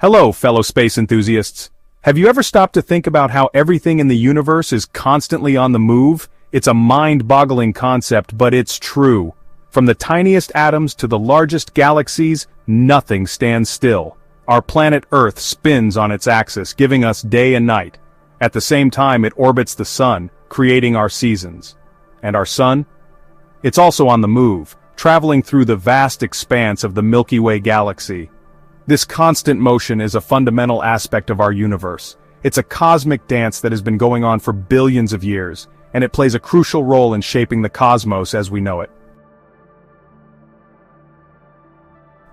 Hello, fellow space enthusiasts. Have you ever stopped to think about how everything in the universe is constantly on the move? It's a mind-boggling concept, but it's true. From the tiniest atoms to the largest galaxies, nothing stands still. Our planet Earth spins on its axis, giving us day and night. At the same time, it orbits the sun, creating our seasons. And our sun? It's also on the move, traveling through the vast expanse of the Milky Way galaxy. This constant motion is a fundamental aspect of our universe. It's a cosmic dance that has been going on for billions of years, and it plays a crucial role in shaping the cosmos as we know it.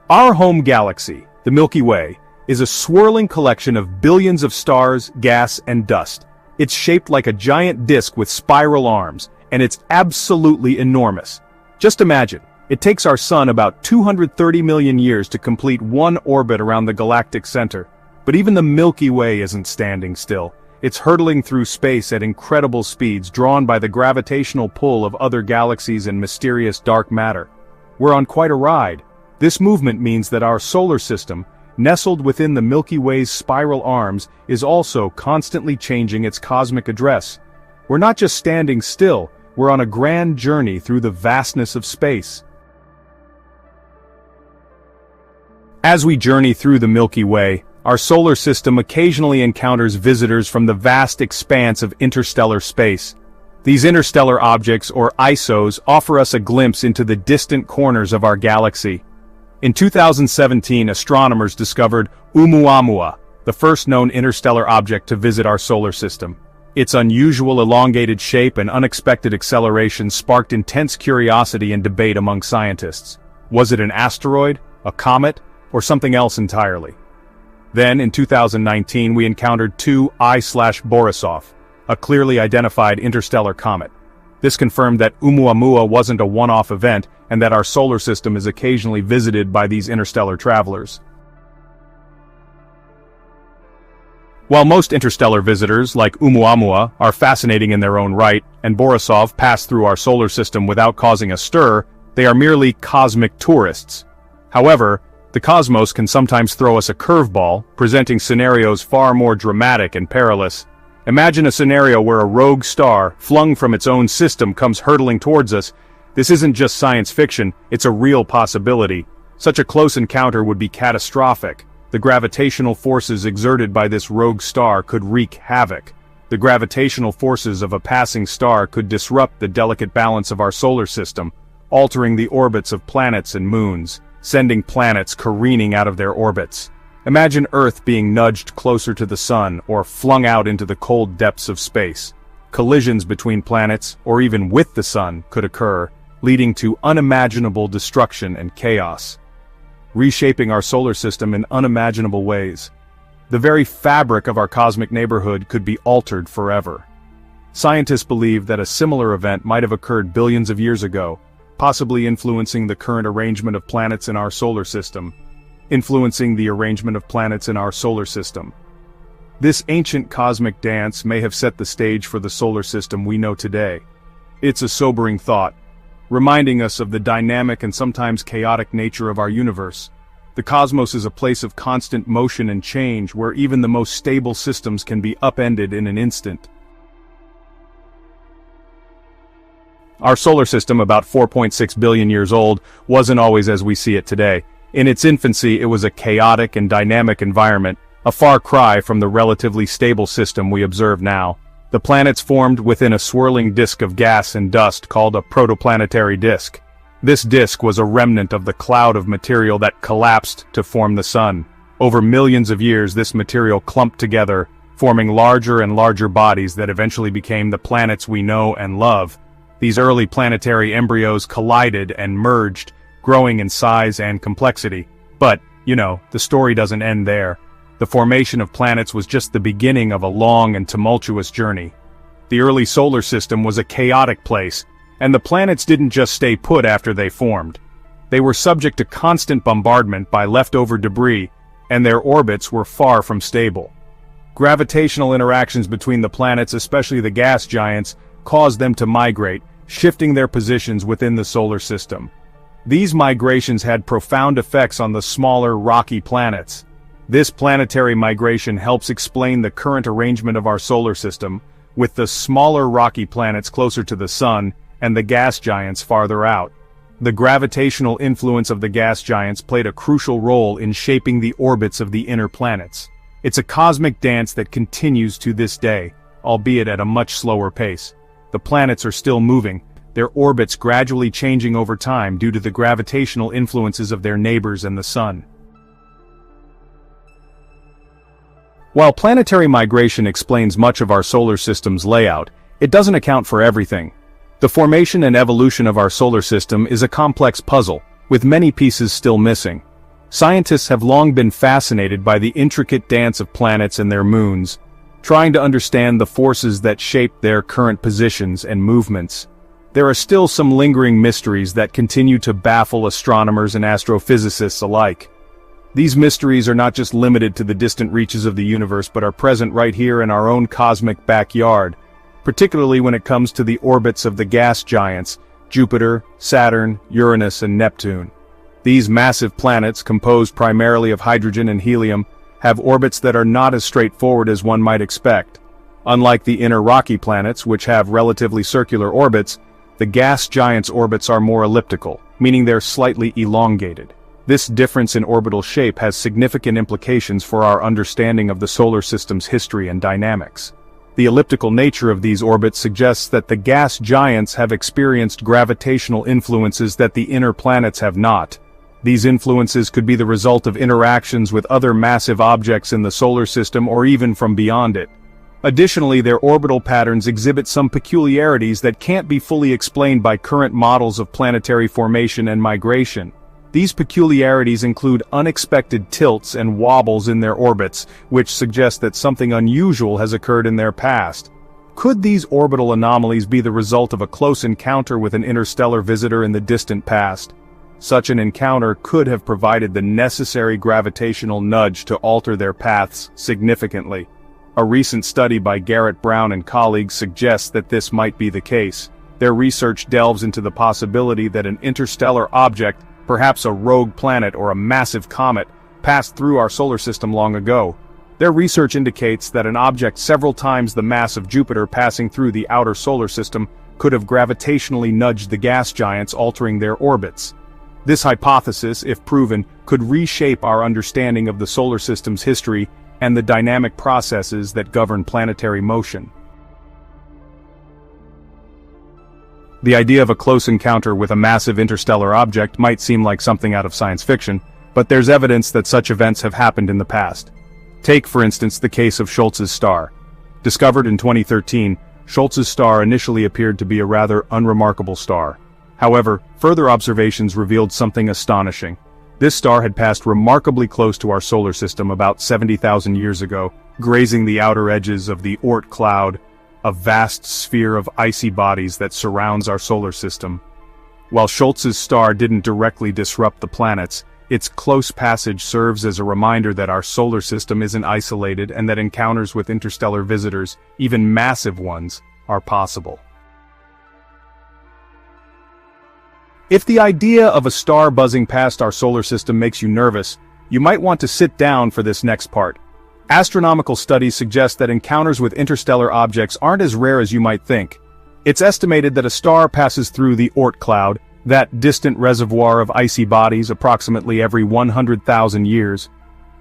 Our home galaxy, the Milky Way, is a swirling collection of billions of stars, gas, and dust. It's shaped like a giant disk with spiral arms, and it's absolutely enormous. Just imagine. It takes our sun about 230 million years to complete one orbit around the galactic center. But even the Milky Way isn't standing still. It's hurtling through space at incredible speeds, drawn by the gravitational pull of other galaxies and mysterious dark matter. We're on quite a ride. This movement means that our solar system, nestled within the Milky Way's spiral arms, is also constantly changing its cosmic address. We're not just standing still, we're on a grand journey through the vastness of space. As we journey through the Milky Way, our solar system occasionally encounters visitors from the vast expanse of interstellar space. These interstellar objects, or ISOs, offer us a glimpse into the distant corners of our galaxy. In 2017, astronomers discovered Oumuamua, the first known interstellar object to visit our solar system. Its unusual elongated shape and unexpected acceleration sparked intense curiosity and debate among scientists. Was it an asteroid, a comet, or something else entirely? Then, in 2019, we encountered 2I/Borisov, a clearly identified interstellar comet. This confirmed that Oumuamua wasn't a one-off event, and that our solar system is occasionally visited by these interstellar travelers. While most interstellar visitors, like Oumuamua, are fascinating in their own right, and Borisov pass through our solar system without causing a stir, they are merely cosmic tourists. However, the cosmos can sometimes throw us a curveball, presenting scenarios far more dramatic and perilous. Imagine a scenario where a rogue star, flung from its own system, comes hurtling towards us. This isn't just science fiction, it's a real possibility. Such a close encounter would be catastrophic. The gravitational forces exerted by this rogue star could wreak havoc. The gravitational forces of a passing star could disrupt the delicate balance of our solar system, altering the orbits of planets and moons, sending planets careening out of their orbits. Imagine Earth being nudged closer to the sun or flung out into the cold depths of space. Collisions between planets, or even with the sun, could occur, leading to unimaginable destruction and chaos, reshaping our solar system in unimaginable ways. The very fabric of our cosmic neighborhood could be altered forever. Scientists believe that a similar event might have occurred billions of years ago, possibly influencing the current arrangement of planets in our solar system. This ancient cosmic dance may have set the stage for the solar system we know today. It's a sobering thought, reminding us of the dynamic and sometimes chaotic nature of our universe. The cosmos is a place of constant motion and change, where even the most stable systems can be upended in an instant. Our solar system, about 4.6 billion years old, wasn't always as we see it today. In its infancy, it was a chaotic and dynamic environment, a far cry from the relatively stable system we observe now. The planets formed within a swirling disk of gas and dust called a protoplanetary disk. This disk was a remnant of the cloud of material that collapsed to form the sun. Over millions of years, this material clumped together, forming larger and larger bodies that eventually became the planets we know and love. These early planetary embryos collided and merged, growing in size and complexity. But, the story doesn't end there. The formation of planets was just the beginning of a long and tumultuous journey. The early solar system was a chaotic place, and the planets didn't just stay put after they formed. They were subject to constant bombardment by leftover debris, and their orbits were far from stable. Gravitational interactions between the planets, especially the gas giants, caused them to migrate, shifting their positions within the solar system. These migrations had profound effects on the smaller, rocky planets. This planetary migration helps explain the current arrangement of our solar system, with the smaller rocky planets closer to the Sun and the gas giants farther out. The gravitational influence of the gas giants played a crucial role in shaping the orbits of the inner planets. It's a cosmic dance that continues to this day, albeit at a much slower pace. The planets are still moving, their orbits gradually changing over time due to the gravitational influences of their neighbors and the Sun. While planetary migration explains much of our solar system's layout, it doesn't account for everything. The formation and evolution of our solar system is a complex puzzle, with many pieces still missing. Scientists have long been fascinated by the intricate dance of planets and their moons, trying to understand the forces that shape their current positions and movements. There are still some lingering mysteries that continue to baffle astronomers and astrophysicists alike. These mysteries are not just limited to the distant reaches of the universe but are present right here in our own cosmic backyard, particularly when it comes to the orbits of the gas giants, Jupiter, Saturn, Uranus, and Neptune. These massive planets, composed primarily of hydrogen and helium, have orbits that are not as straightforward as one might expect. Unlike the inner rocky planets, which have relatively circular orbits, the gas giants' orbits are more elliptical, meaning they're slightly elongated. This difference in orbital shape has significant implications for our understanding of the solar system's history and dynamics. The elliptical nature of these orbits suggests that the gas giants have experienced gravitational influences that the inner planets have not. These influences could be the result of interactions with other massive objects in the solar system or even from beyond it. Additionally, their orbital patterns exhibit some peculiarities that can't be fully explained by current models of planetary formation and migration. These peculiarities include unexpected tilts and wobbles in their orbits, which suggest that something unusual has occurred in their past. Could these orbital anomalies be the result of a close encounter with an interstellar visitor in the distant past? Such an encounter could have provided the necessary gravitational nudge to alter their paths significantly. A recent study by Garrett Brown and colleagues suggests that this might be the case. Their research delves into the possibility that an interstellar object, perhaps a rogue planet or a massive comet, passed through our solar system long ago. Their research indicates that an object several times the mass of Jupiter passing through the outer solar system could have gravitationally nudged the gas giants, altering their orbits. This hypothesis, if proven, could reshape our understanding of the solar system's history and the dynamic processes that govern planetary motion. The idea of a close encounter with a massive interstellar object might seem like something out of science fiction, but there's evidence that such events have happened in the past. Take, for instance, the case of Schultz's star. Discovered in 2013, Schultz's star initially appeared to be a rather unremarkable star. However, further observations revealed something astonishing. This star had passed remarkably close to our solar system about 70,000 years ago, grazing the outer edges of the Oort cloud, a vast sphere of icy bodies that surrounds our solar system. While Schultz's star didn't directly disrupt the planets, its close passage serves as a reminder that our solar system isn't isolated and that encounters with interstellar visitors, even massive ones, are possible. If the idea of a star buzzing past our solar system makes you nervous, you might want to sit down for this next part. Astronomical studies suggest that encounters with interstellar objects aren't as rare as you might think. It's estimated that a star passes through the Oort cloud, that distant reservoir of icy bodies, approximately every 100,000 years.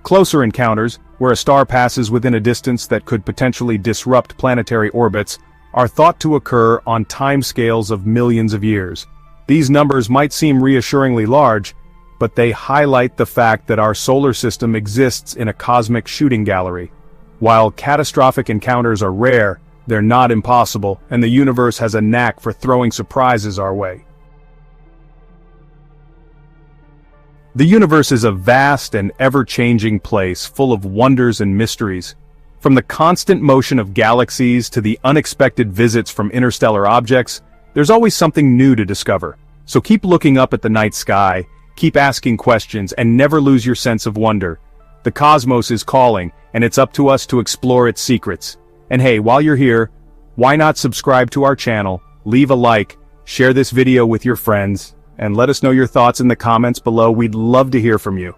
Closer encounters, where a star passes within a distance that could potentially disrupt planetary orbits, are thought to occur on timescales of millions of years. These numbers might seem reassuringly large, but they highlight the fact that our solar system exists in a cosmic shooting gallery. While catastrophic encounters are rare, they're not impossible, and the universe has a knack for throwing surprises our way. The universe is a vast and ever-changing place full of wonders and mysteries. From the constant motion of galaxies to the unexpected visits from interstellar objects, there's always something new to discover. So keep looking up at the night sky, keep asking questions, and never lose your sense of wonder. The cosmos is calling, and it's up to us to explore its secrets. And hey, while you're here, why not subscribe to our channel, leave a like, share this video with your friends, and let us know your thoughts in the comments below. We'd love to hear from you.